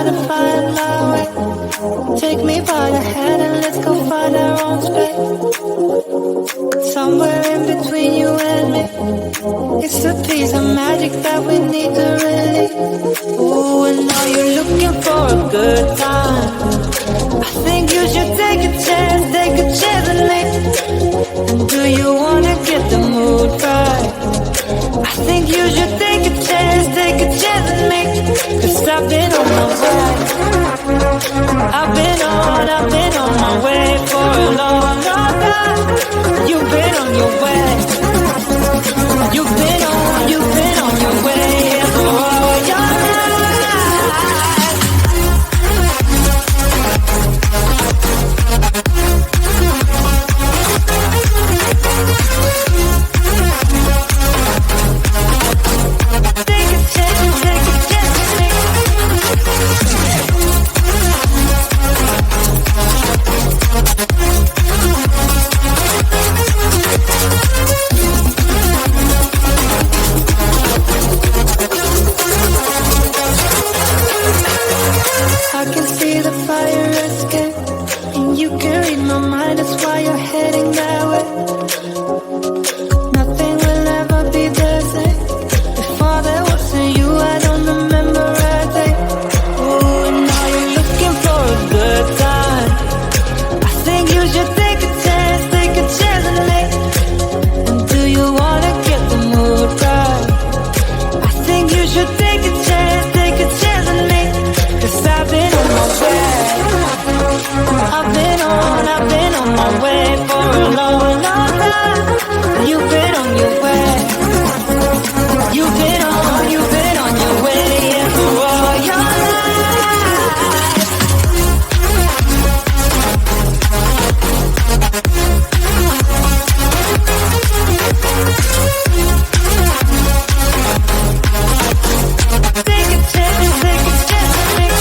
to find my way. Take me by the hand and let's go find our own space. Somewhere in between you and me, it's a piece of magic that we need to release. Ooh, and now you're looking for a good time. I think you should take a chance and leave. And do you wanna get the mood right? I think you should take a chance and leave. 'Cause I've been on my way. I've been on my way for a long, long time. You've been on your way. You've been on your way for all your life. Take a chance, I can see the fire escape, and you can read my mind, that's why you're heading that way. Nothing will ever be the same. Before there wasn't you, I don't remember a day. Oh, and now you're looking for a good time. I think you should take a chance and leave. And do you wanna get the mood right? I think you should take a chance and leave. 'Cause I've been on my way. I've been on my way for a long, long time. You've been on your way. You've been on your way, yeah, for all your life. Take a chance and leave.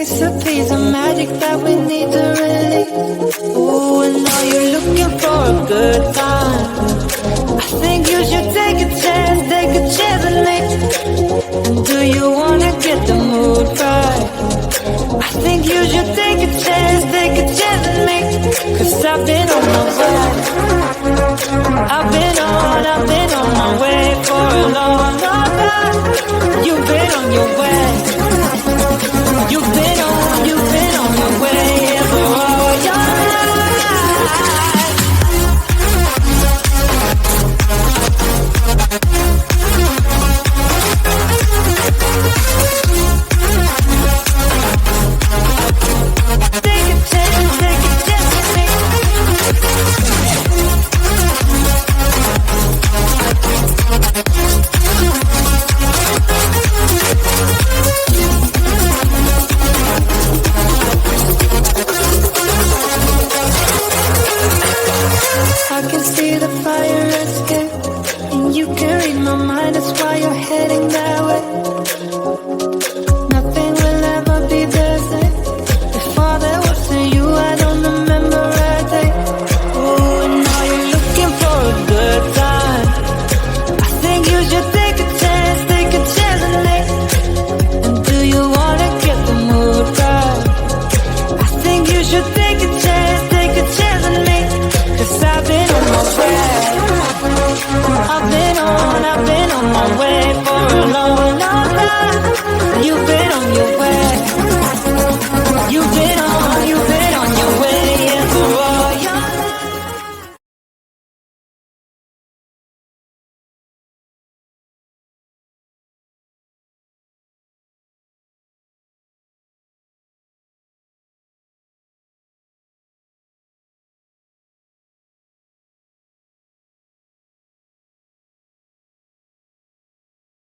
it's a piece of magic that we need to release. Ooh, and are you looking for a good time? I think you should take a chance and me. And do you wanna get the mood right? I think you should take a chance and me. 'Cause I've been on my way. I've been on my way for a long time. You've been on your way. You've been on your way for all your life. Take a chance with me. I can see the fire escape, and you can read my mind, that's why you're heading that way. Nothing will ever be the same. Before there wasn't you, I don't remember a day. Oh, and now you're looking for a good time. I think you should take a chance and me. And do you wanna get the mood right? I think you should take a chance and me. 'Cause I've been on my way. I've been on my way for a long time. You've been on your way. You've been